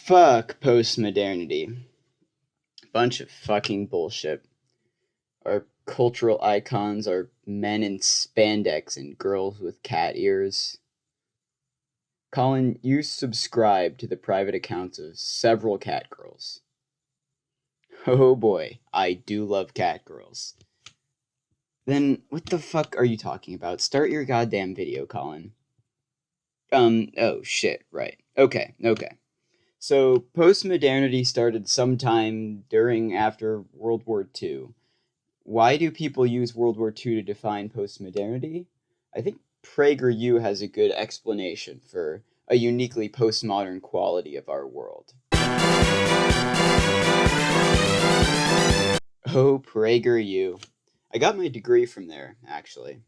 Fuck postmodernity. Bunch of fucking bullshit. Our cultural icons are men in spandex and girls with cat ears. Colin, you subscribe to the private accounts of several cat girls. Oh boy, I do love cat girls. Then what the fuck are you talking about? Start your goddamn video, Colin. Oh shit, right. Okay. So, postmodernity started sometime during after World War II. Why do people use World War II to define postmodernity? I think PragerU has a good explanation for a uniquely postmodern quality of our world. Oh, PragerU. I got my degree from there, actually.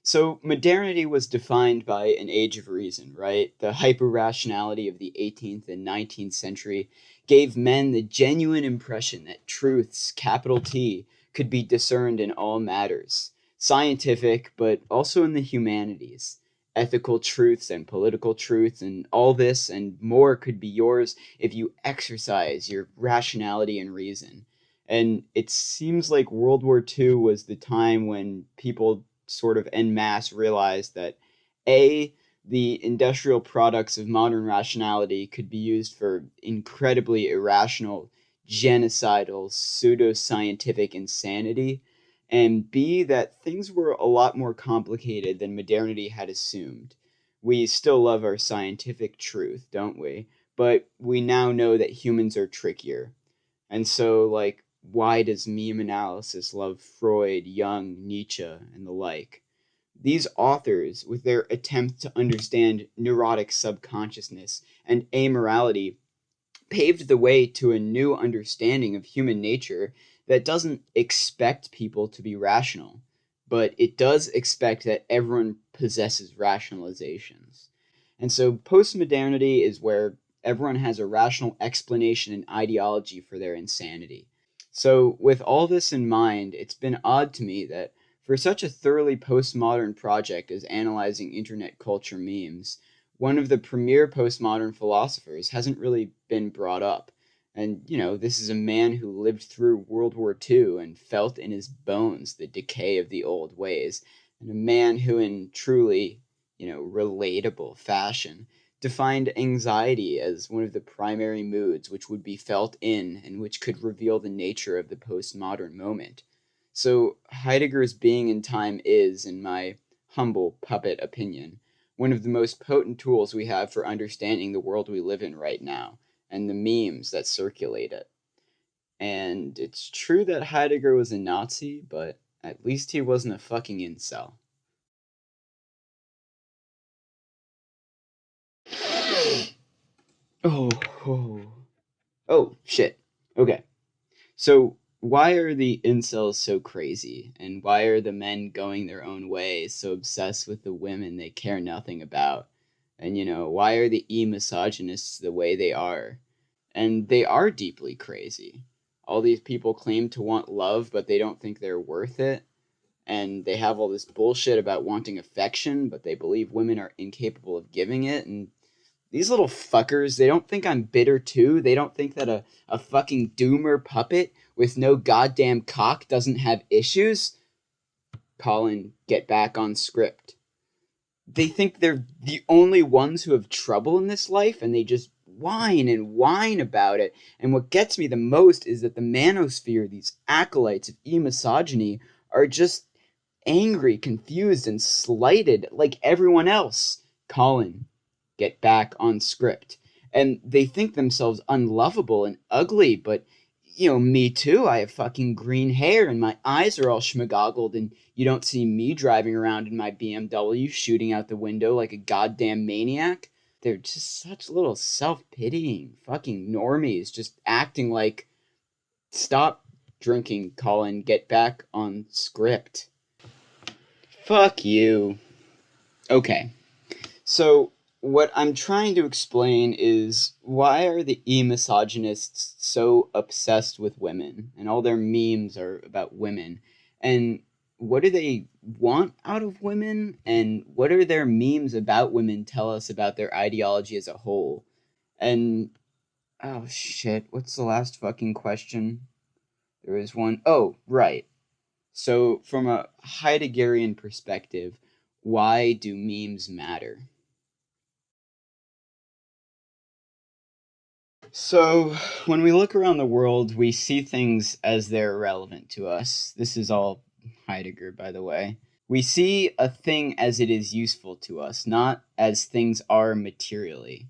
So, modernity was defined by an age of reason, right? The hyper-rationality of the 18th and 19th century gave men the genuine impression that truths, capital T, could be discerned in all matters. Scientific, but also in the humanities. Ethical truths and political truths, and all this and more could be yours if you exercise your rationality and reason. And it seems like World War II was the time when people sort of en masse realized that A, the industrial products of modern rationality could be used for incredibly irrational, genocidal, pseudoscientific insanity, and B, that things were a lot more complicated than modernity had assumed. We still love our scientific truth, don't we? But we now know that humans are trickier. And so, like, why does meme analysis love Freud, Jung, Nietzsche, and the like? These authors, with their attempt to understand neurotic subconsciousness and amorality, paved the way to a new understanding of human nature that doesn't expect people to be rational, but it does expect that everyone possesses rationalizations. And so postmodernity is where everyone has a rational explanation and ideology for their insanity. So, with all this in mind, it's been odd to me that for such a thoroughly postmodern project as analyzing internet culture memes, one of the premier postmodern philosophers hasn't really been brought up. And, this is a man who lived through World War II and felt in his bones the decay of the old ways, and a man who, in truly, relatable fashion, defined anxiety as one of the primary moods which would be felt in and which could reveal the nature of the postmodern moment. So, Heidegger's being in time is, in my humble puppet opinion, one of the most potent tools we have for understanding the world we live in right now and the memes that circulate it. And it's true that Heidegger was a Nazi, but at least he wasn't a fucking incel. Oh, oh. Oh, shit. Okay. So, why are the incels so crazy? And why are the men going their own way so obsessed with the women they care nothing about? And, why are the e-misogynists the way they are? And they are deeply crazy. All these people claim to want love, but they don't think they're worth it. And they have all this bullshit about wanting affection, but they believe women are incapable of giving it. And these little fuckers, they don't think I'm bitter too. They don't think that a fucking doomer puppet with no goddamn cock doesn't have issues. Colin, get back on script. They think they're the only ones who have trouble in this life, and they just whine and whine about it. And what gets me the most is that the manosphere, these acolytes of e-misogyny, are just angry, confused, and slighted like everyone else. Colin, get back on script. And they think themselves unlovable and ugly, but me too. I have fucking green hair and my eyes are all schmagoggled, and you don't see me driving around in my BMW shooting out the window like a goddamn maniac. They're just such little self-pitying fucking normies, just acting like, stop drinking, Colin, get back on script. Fuck you. Okay. So, what I'm trying to explain is why are the e-misogynists so obsessed with women and all their memes are about women? And what do they want out of women? And what are their memes about women tell us about their ideology as a whole? And Oh shit, what's the last fucking question? There was one. Oh, right. So, from a Heideggerian perspective, why do memes matter? So, when we look around the world, we see things as they're relevant to us. This is all Heidegger, by the way. We see a thing as it is useful to us, not as things are materially.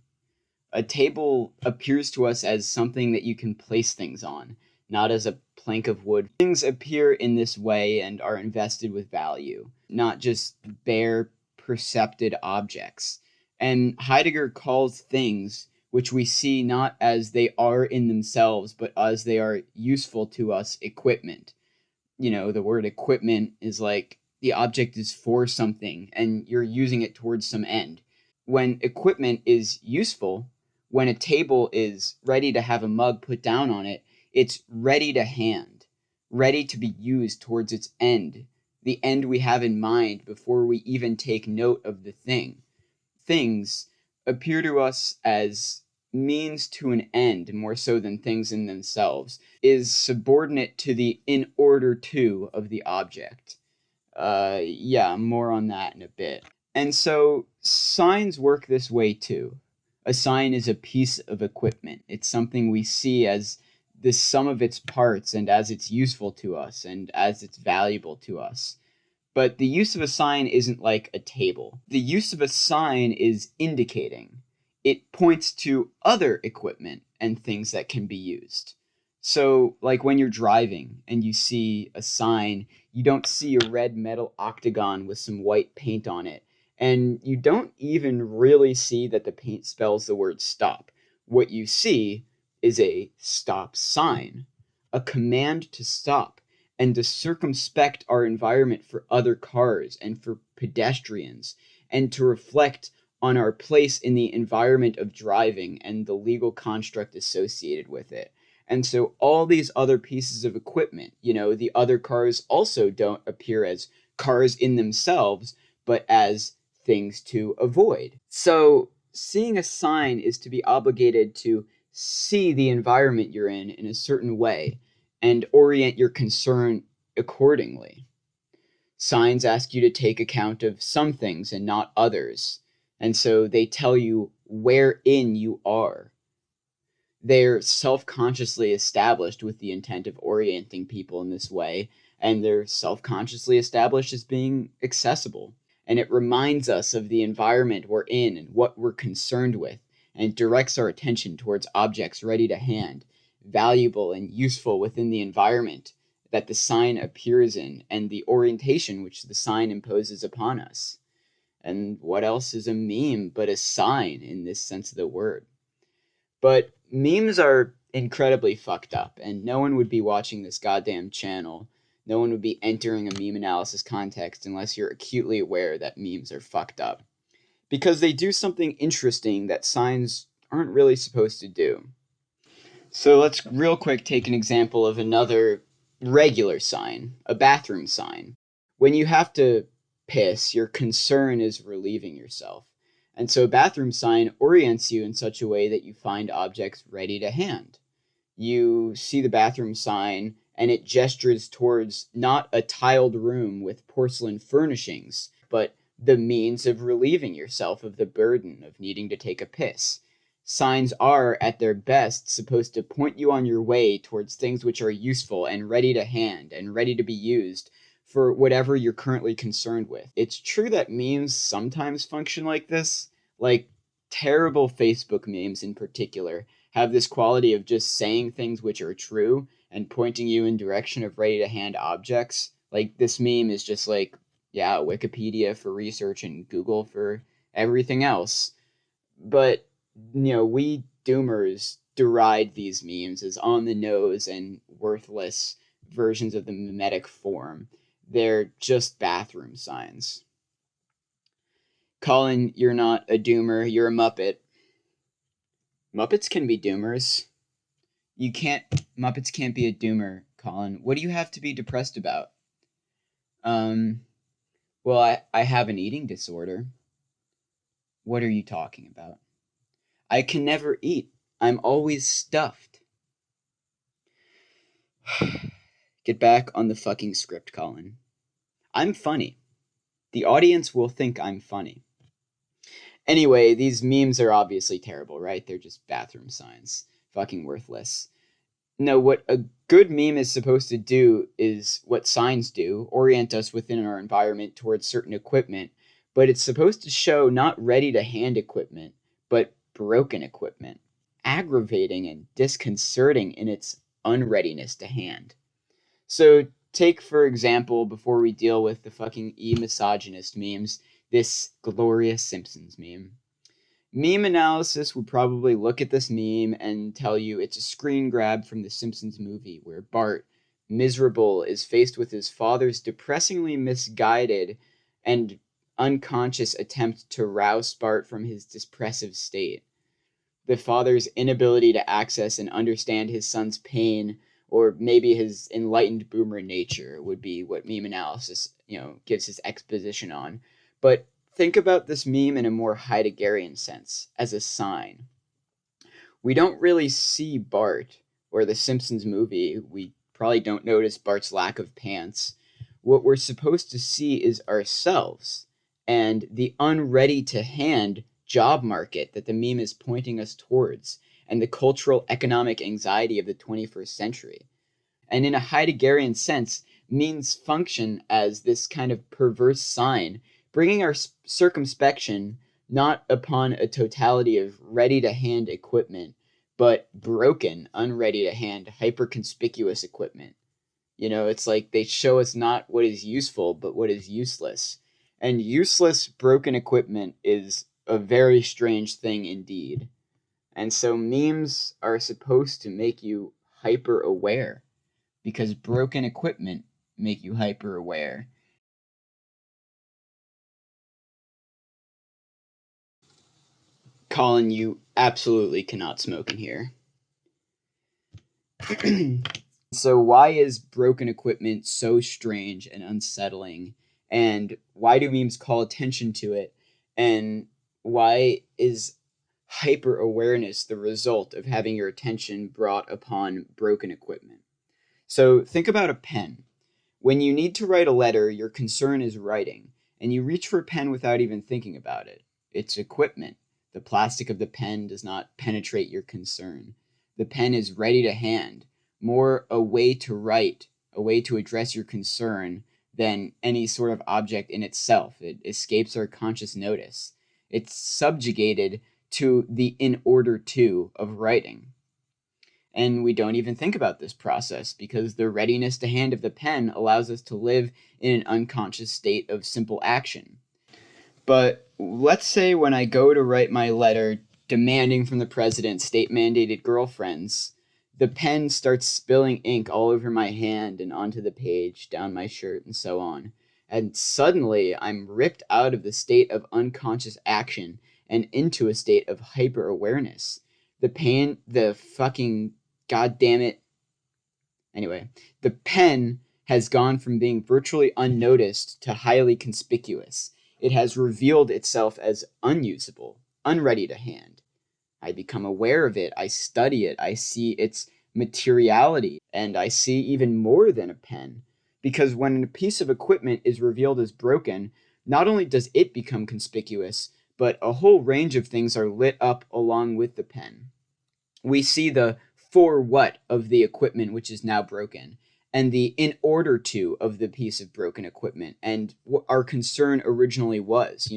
A table appears to us as something that you can place things on, not as a plank of wood. Things appear in this way and are invested with value, not just bare percepted objects. And Heidegger calls things which we see not as they are in themselves, but as they are useful to us equipment. The word equipment is like the object is for something and you're using it towards some end. When equipment is useful, when a table is ready to have a mug put down on it, it's ready to hand, ready to be used towards its end, the end we have in mind before we even take note of the thing. Things appear to us as means to an end more so than things in themselves, is subordinate to the in order to of the object. Yeah, more on that in a bit. And so signs work this way too. A sign is a piece of equipment. It's something we see as the sum of its parts and as it's useful to us and as it's valuable to us. But the use of a sign isn't like a table. The use of a sign is indicating. It points to other equipment and things that can be used. So, like when you're driving and you see a sign, you don't see a red metal octagon with some white paint on it. And you don't even really see that the paint spells the word stop. What you see is a stop sign, a command to stop and to circumspect our environment for other cars and for pedestrians, and to reflect on our place in the environment of driving and the legal construct associated with it. And so all these other pieces of equipment, the other cars also don't appear as cars in themselves, but as things to avoid. So seeing a sign is to be obligated to see the environment you're in a certain way and orient your concern accordingly. Signs ask you to take account of some things and not others. And so they tell you wherein you are. They're self consciously established with the intent of orienting people in this way, and they're self consciously established as being accessible. And it reminds us of the environment we're in and what we're concerned with, and directs our attention towards objects ready to hand, valuable and useful within the environment that the sign appears in, and the orientation which the sign imposes upon us. And what else is a meme but a sign in this sense of the word? But memes are incredibly fucked up, and no one would be watching this goddamn channel. No one would be entering a meme analysis context unless you're acutely aware that memes are fucked up. Because they do something interesting that signs aren't really supposed to do. So let's real quick take an example of another regular sign, a bathroom sign. When you have to piss, your concern is relieving yourself. And so a bathroom sign orients you in such a way that you find objects ready to hand. You see the bathroom sign and it gestures towards not a tiled room with porcelain furnishings, but the means of relieving yourself of the burden of needing to take a piss. Signs are, at their best, supposed to point you on your way towards things which are useful and ready to hand and ready to be used for whatever you're currently concerned with. It's true that memes sometimes function like this, like terrible Facebook memes in particular have this quality of just saying things which are true and pointing you in direction of ready to hand objects. Like this meme is just like, yeah, Wikipedia for research and Google for everything else. But we doomers deride these memes as on the nose and worthless versions of the mimetic form. They're just bathroom signs. Colin, you're not a doomer, you're a muppet. Muppets can be doomers. You can't Muppets can't be a doomer, Colin. What do you have to be depressed about? Um well, I have an eating disorder. What are you talking about? I can never eat. I'm always stuffed. Get back on the fucking script, Colin. I'm funny. The audience will think I'm funny. Anyway, these memes are obviously terrible, right? They're just bathroom signs. Fucking worthless. No, what a good meme is supposed to do is what signs do, orient us within our environment towards certain equipment, but it's supposed to show not ready to hand equipment, but broken equipment. Aggravating and disconcerting in its unreadiness to hand. So, take for example, before we deal with the fucking e-misogynist memes, this glorious Simpsons meme. Meme analysis would probably look at this meme and tell you it's a screen grab from the Simpsons movie where Bart, miserable, is faced with his father's depressingly misguided and unconscious attempt to rouse Bart from his depressive state. The father's inability to access and understand his son's pain, or maybe his enlightened boomer nature, would be what meme analysis, gives his exposition on. But think about this meme in a more Heideggerian sense, as a sign. We don't really see Bart or the Simpsons movie. We probably don't notice Bart's lack of pants. What we're supposed to see is ourselves and the unready to hand job market that the meme is pointing us towards, and the cultural economic anxiety of the 21st century. And in a Heideggerian sense, memes function as this kind of perverse sign, bringing our circumspection not upon a totality of ready to hand equipment, but broken, unready to hand, hyper conspicuous equipment. It's like they show us not what is useful, but what is useless. And useless, broken equipment is a very strange thing indeed. And so memes are supposed to make you hyper aware, because broken equipment make you hyper aware. Colin, you absolutely cannot smoke in here. So why is broken equipment so strange and unsettling? And why do memes call attention to it? And why is hyper awareness the result of having your attention brought upon broken equipment? So think about a pen. When you need to write a letter, your concern is writing, and you reach for a pen without even thinking about it. It's equipment. The plastic of the pen does not penetrate your concern. The pen is ready to hand, more a way to write, a way to address your concern than any sort of object in itself. It escapes our conscious notice. It's subjugated to the in order to of writing. And we don't even think about this process because the readiness to hand of the pen allows us to live in an unconscious state of simple action. But let's say when I go to write my letter demanding from the president state mandated girlfriends, the pen starts spilling ink all over my hand and onto the page, down my shirt, and so on. And suddenly I'm ripped out of the state of unconscious action and into a state of hyper awareness. The pain, the fucking goddamn it. Anyway, the pen has gone from being virtually unnoticed to highly conspicuous. It has revealed itself as unusable, unready to hand. I become aware of it, I study it, I see its materiality, and I see even more than a pen. Because when a piece of equipment is revealed as broken, not only does it become conspicuous, but a whole range of things are lit up along with the pen. We see the for what of the equipment which is now broken, and the in order to of the piece of broken equipment, and what our concern originally was.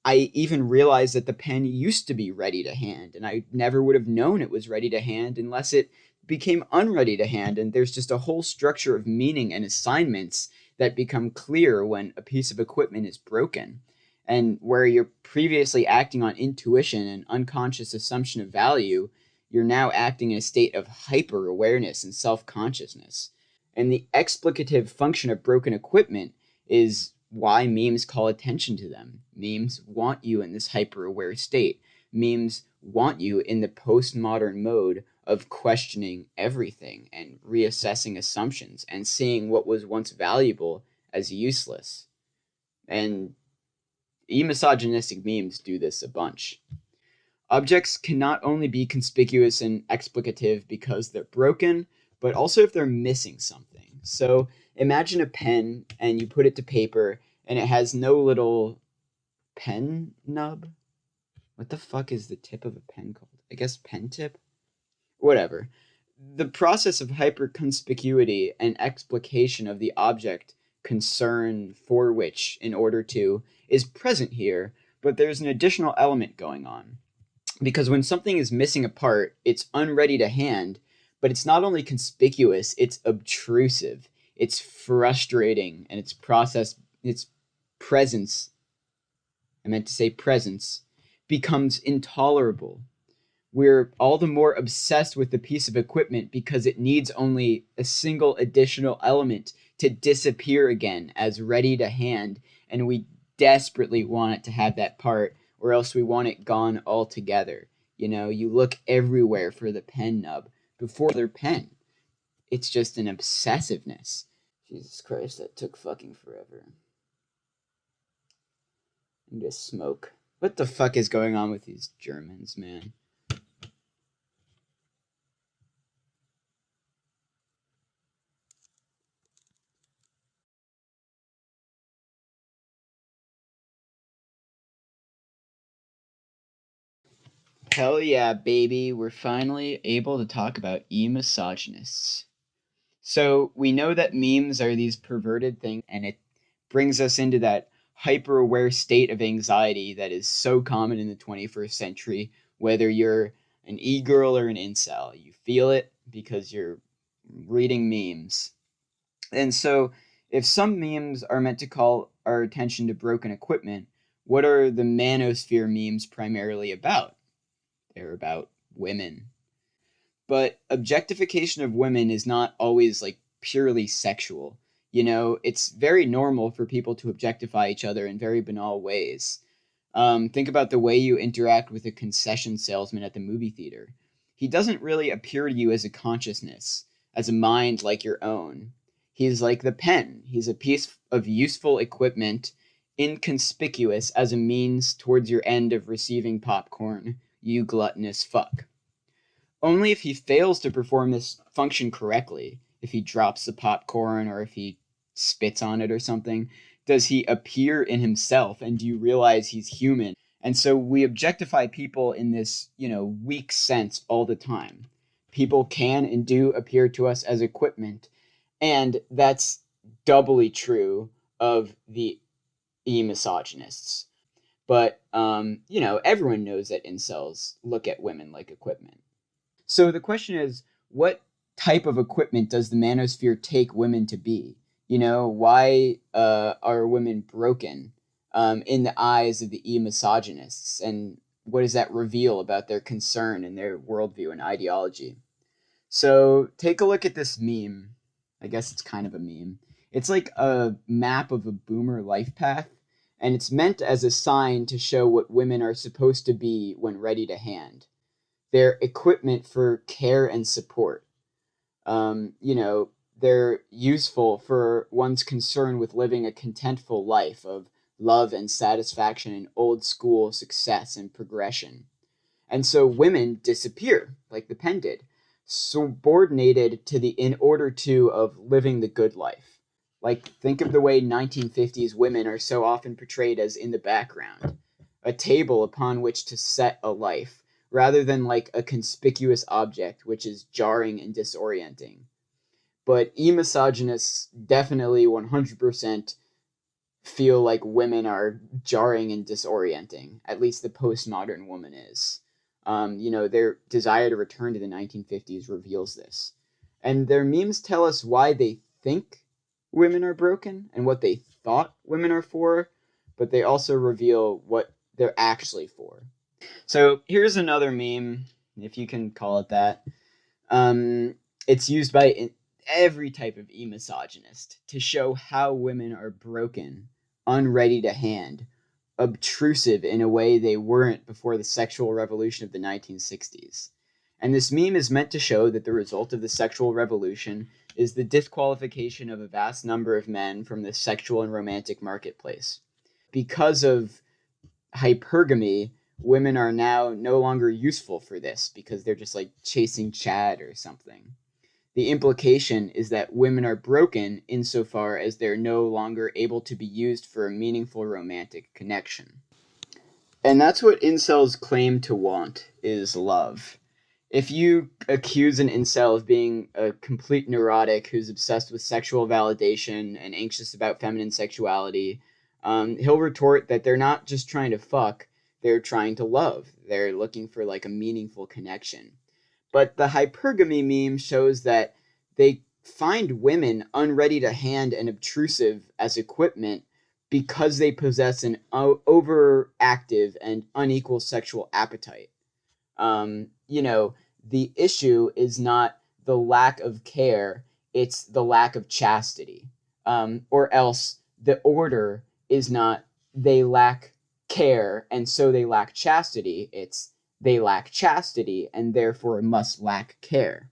I even realized that the pen used to be ready to hand, and I never would have known it was ready to hand unless it became unready to hand. And there's just a whole structure of meaning and assignments that become clear when a piece of equipment is broken. And where you're previously acting on intuition and unconscious assumption of value, you're now acting in a state of hyper awareness and self consciousness. And the explicative function of broken equipment is why memes call attention to them. Memes want you in this hyper aware state. Memes want you in the postmodern mode of questioning everything and reassessing assumptions and seeing what was once valuable as useless. And e-misogynistic memes do this a bunch. Objects can not only be conspicuous and explicative because they're broken, but also if they're missing something. So imagine a pen and you put it to paper and it has no little pen nub. What the fuck is the tip of a pen called? I guess pen tip? Whatever. The process of hyperconspicuity and explication of the object concern for which, in order to, is present here, but there's an additional element going on. Because when something is missing a part, it's unready to hand, but it's not only conspicuous, it's obtrusive, it's frustrating, and its presence, I meant to say presence, becomes intolerable. We're all the more obsessed with the piece of equipment because it needs only a single additional element to disappear again as ready to hand, and we desperately want it to have that part, or else we want it gone altogether. You know, you look everywhere for the pen nub before their pen. It's just an obsessiveness. Jesus Christ, that took fucking forever. And just smoke. What the fuck is going on with these Germans, man? Hell yeah, baby. We're finally able to talk about e-misogynists. So we know that memes are these perverted things, and it brings us into that hyper aware state of anxiety that is so common in the 21st century, whether you're an e girl or an incel. You feel it because you're reading memes. And so, if some memes are meant to call our attention to broken equipment, what are the manosphere memes primarily about? They're about women. But objectification of women is not always like purely sexual. You know, it's very normal for people to objectify each other in very banal ways. Think about the way you interact with a concession salesman at the movie theater. He doesn't really appear to you as a consciousness, as a mind like your own. He's like the pen. He's a piece of useful equipment, inconspicuous as a means towards your end of receiving popcorn, you gluttonous fuck. Only if he fails to perform this function correctly, if he drops the popcorn or if he spits on it or something, does he appear in himself and do you realize he's human? And so we objectify people in this, weak sense all the time. People can and do appear to us as equipment, and that's doubly true of the e-misogynists. But everyone knows that incels look at women like equipment. So the question is, what type of equipment does the manosphere take women to be? Why are women broken in the eyes of the e-misogynists? And what does that reveal about their concern and their worldview and ideology? So take a look at this meme. I guess it's kind of a meme. It's like a map of a boomer life path, and it's meant as a sign to show what women are supposed to be when ready to hand. They're equipment for care and support. They're useful for one's concern with living a contentful life of love and satisfaction and old school success and progression. And so women disappear, like the pen did, subordinated to the in order to of living the good life. Like, think of the way 1950s women are so often portrayed as in the background, a table upon which to set a life, rather than like a conspicuous object, which is jarring and disorienting. But e-misogynists definitely 100% feel like women are jarring and disorienting. At least the postmodern woman is. Their desire to return to the 1950s reveals this. And their memes tell us why they think women are broken and what they thought women are for, but they also reveal what they're actually for. So here's another meme, if you can call it that. It's used by every type of e-misogynist to show how women are broken, unready to hand, obtrusive in a way they weren't before the sexual revolution of the 1960s. And this meme is meant to show that the result of the sexual revolution is the disqualification of a vast number of men from the sexual and romantic marketplace. Because of hypergamy, women are now no longer useful for this because they're just like chasing Chad or something. The implication is that women are broken insofar as they're no longer able to be used for a meaningful romantic connection. And that's what incels claim to want, is love. If you accuse an incel of being a complete neurotic who's obsessed with sexual validation and anxious about feminine sexuality, he'll retort that they're not just trying to fuck, they're trying to love. They're looking for like a meaningful connection. But the hypergamy meme shows that they find women unready to hand and obtrusive as equipment because they possess an overactive and unequal sexual appetite. You know, the issue is not the lack of care, it's the lack of chastity. Or else the order is not they lack care and so they lack chastity, it's they lack chastity and therefore must lack care.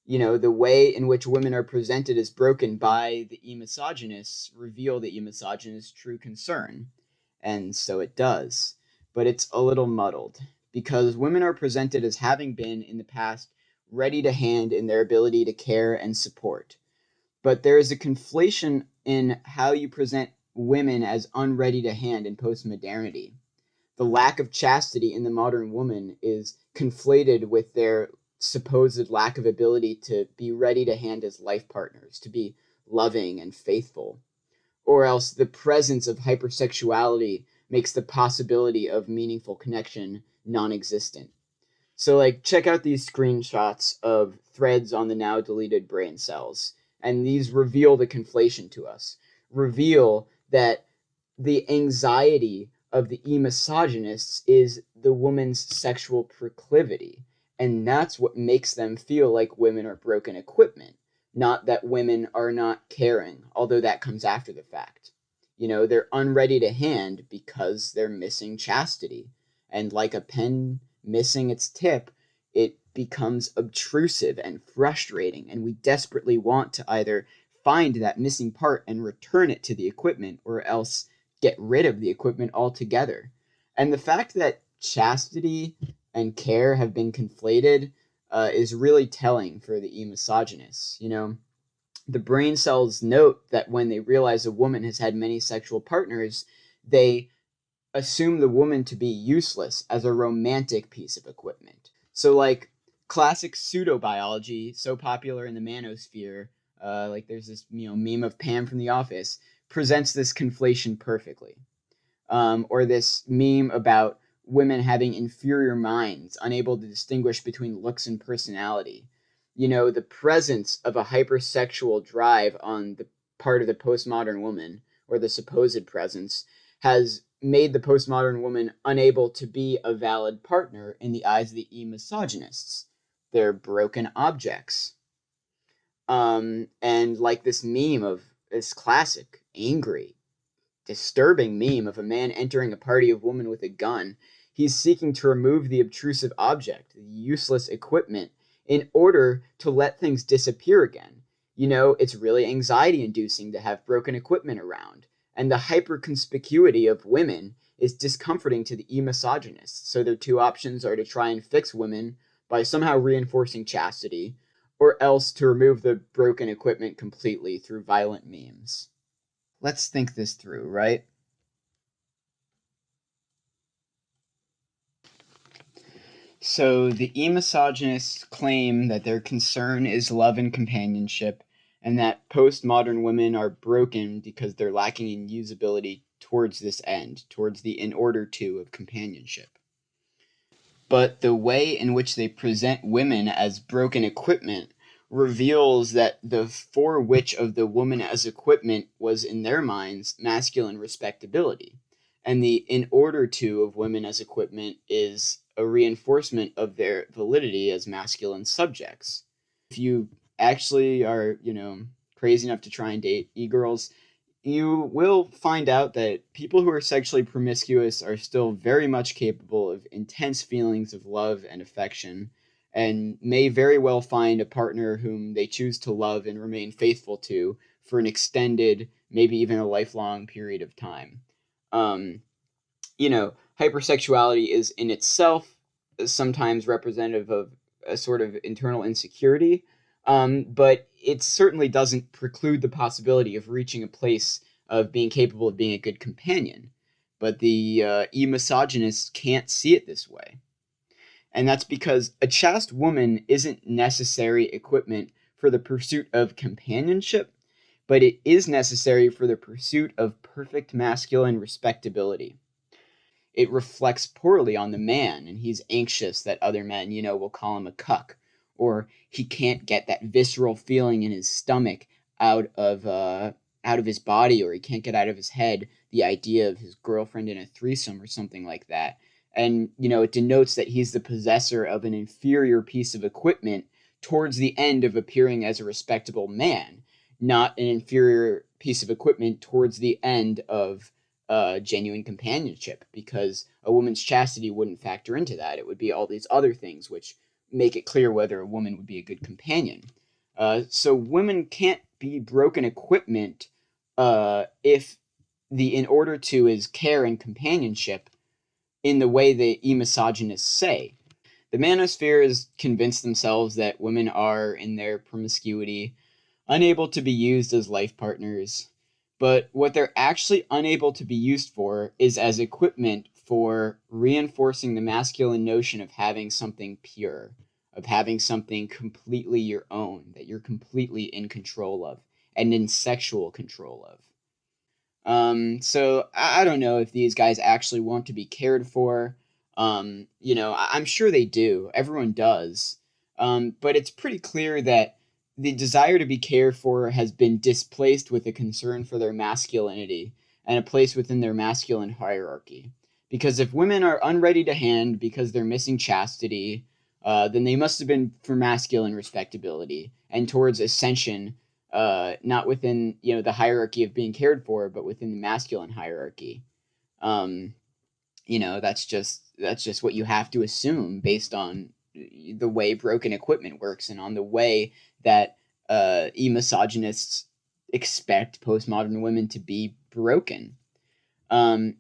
The way in which women are presented as broken by the e-misogynists reveal the e-misogynist's true concern. And so it does. But it's a little muddled because women are presented as having been in the past ready to hand in their ability to care and support. But there is a conflation in how you present women as unready to hand in postmodernity. The lack of chastity in the modern woman is conflated with their supposed lack of ability to be ready to hand as life partners, to be loving and faithful. Or else the presence of hypersexuality makes the possibility of meaningful connection non existent. So, like, check out these screenshots of threads on the now deleted brain cells, and these reveal the conflation to us. Reveal that the anxiety of the e-misogynists is the woman's sexual proclivity, and that's what makes them feel like women are broken equipment, not that women are not caring, although that comes after the fact. They're unready to hand because they're missing chastity, and like a pen missing its tip, it becomes obtrusive and frustrating, and we desperately want to either find that missing part and return it to the equipment, or else get rid of the equipment altogether. And the fact that chastity and care have been conflated is really telling for the e-misogynists. The brain cells note that when they realize a woman has had many sexual partners, they assume the woman to be useless as a romantic piece of equipment. So, like, classic pseudobiology, so popular in the manosphere, like there's this meme of Pam from The Office, presents this conflation perfectly. Or this meme about women having inferior minds, unable to distinguish between looks and personality. The presence of a hypersexual drive on the part of the postmodern woman, or the supposed presence, has made the postmodern woman unable to be a valid partner in the eyes of the e-misogynists. They're broken objects. And like this meme of this classic, angry, disturbing meme of a man entering a party of women with a gun. He's seeking to remove the obtrusive object, the useless equipment, in order to let things disappear again. It's really anxiety inducing to have broken equipment around. And the hyper conspicuity of women is discomforting to the e-misogynists. So their two options are to try and fix women by somehow reinforcing chastity, or else to remove the broken equipment completely through violent memes. Let's think this through, right? So the e-misogynists claim that their concern is love and companionship, and that postmodern women are broken because they're lacking in usability towards this end, towards the in order to of companionship. But the way in which they present women as broken equipment reveals that the for which of the woman as equipment was in their minds masculine respectability. And the in order to of women as equipment is a reinforcement of their validity as masculine subjects. If you actually are, crazy enough to try and date e-girls, you will find out that people who are sexually promiscuous are still very much capable of intense feelings of love and affection, and may very well find a partner whom they choose to love and remain faithful to for an extended, maybe even a lifelong period of time. Um, hypersexuality is in itself sometimes representative of a sort of internal insecurity, but it certainly doesn't preclude the possibility of reaching a place of being capable of being a good companion. But the e-misogynists can't see it this way. And that's because a chaste woman isn't necessary equipment for the pursuit of companionship, but it is necessary for the pursuit of perfect masculine respectability. It reflects poorly on the man, and he's anxious that other men, will call him a cuck, or he can't get that visceral feeling in his stomach out of his body, or he can't get out of his head the idea of his girlfriend in a threesome or something like that. And it denotes that he's the possessor of an inferior piece of equipment towards the end of appearing as a respectable man, not an inferior piece of equipment towards the end of genuine companionship, because a woman's chastity wouldn't factor into that. It would be all these other things which make it clear whether a woman would be a good companion. So women can't be broken equipment if the in order to is care and companionship in the way the e-misogynists say. The manosphere has convinced themselves that women are, in their promiscuity, unable to be used as life partners, but what they're actually unable to be used for is as equipment for reinforcing the masculine notion of having something pure, of having something completely your own, that you're completely in control of, and in sexual control of. So I don't know if these guys actually want to be cared for. I'm sure they do. Everyone does. But it's pretty clear that the desire to be cared for has been displaced with a concern for their masculinity and a place within their masculine hierarchy. Because if women are unready to hand because they're missing chastity, then they must have been for masculine respectability and towards ascension, not within the hierarchy of being cared for, but within the masculine hierarchy. Um, that's just what you have to assume based on the way broken equipment works and on the way that e-misogynists expect postmodern women to be broken. Um,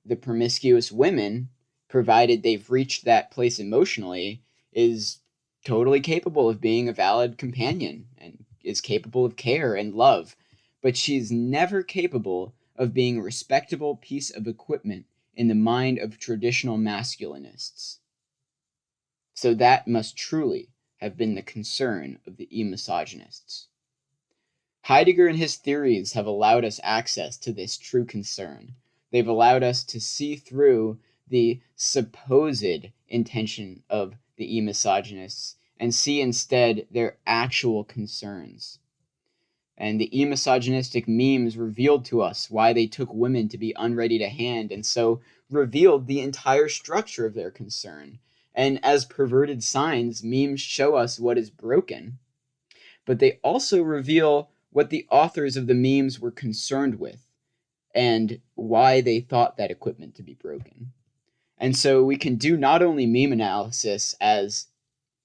the promiscuous women, provided they've reached that place emotionally, is totally capable of being a valid companion and is capable of care and love, but she's never capable of being a respectable piece of equipment in the mind of traditional masculinists. So that must truly have been the concern of the e-misogynists. Heidegger and his theories have allowed us access to this true concern. They've allowed us to see through the supposed intention of the e-misogynists and see instead their actual concerns. And the e-misogynistic memes revealed to us why they took women to be unready to hand, and so revealed the entire structure of their concern. And as perverted signs, memes show us what is broken, but they also reveal what the authors of the memes were concerned with and why they thought that equipment to be broken. And so we can do not only meme analysis as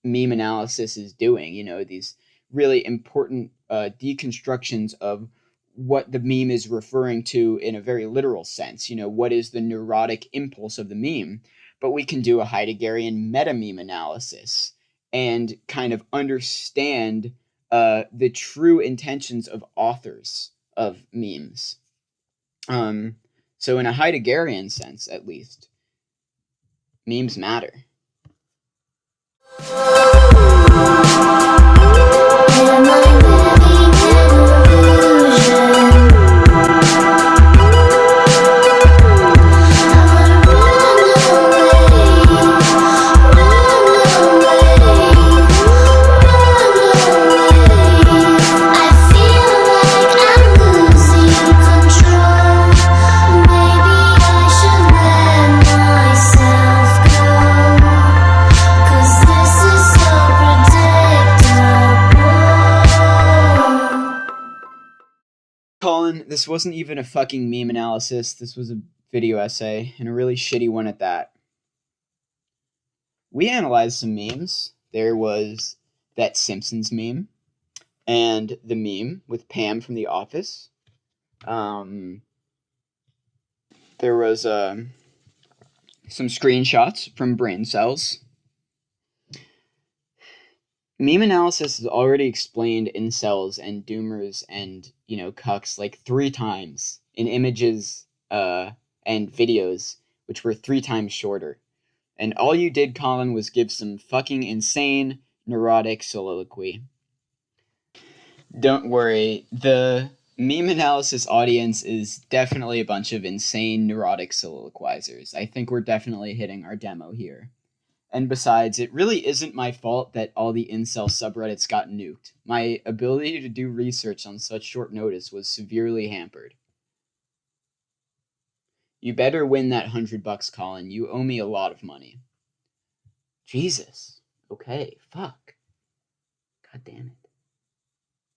meme analysis is doing, these really important deconstructions of what the meme is referring to in a very literal sense. What is the neurotic impulse of the meme? But we can do a Heideggerian meta-meme analysis and kind of understand the true intentions of authors of memes. So in a Heideggerian sense, at least, memes matter. Am I living in illusion? I feel like I'm losing control. Maybe I should let myself go, 'cause this is so predictable. Colin, this wasn't even a fucking meme analysis. This was a video essay, and a really shitty one at that. We analyzed some memes. There was that Simpsons meme, and the meme with Pam from The Office. There was Some screenshots from brain cells. Meme analysis has already explained incels and doomers and, cucks like 3 times in images and videos, which were 3 times shorter. And all you did, Colin, was give some fucking insane, neurotic soliloquy. Don't worry, the meme analysis audience is definitely a bunch of insane, neurotic soliloquizers. I think we're definitely hitting our demo here. And besides, it really isn't my fault that all the incel subreddits got nuked. My ability to do research on such short notice was severely hampered. You better win that $100, Colin. You owe me a lot of money. Jesus. Okay, fuck. God damn it.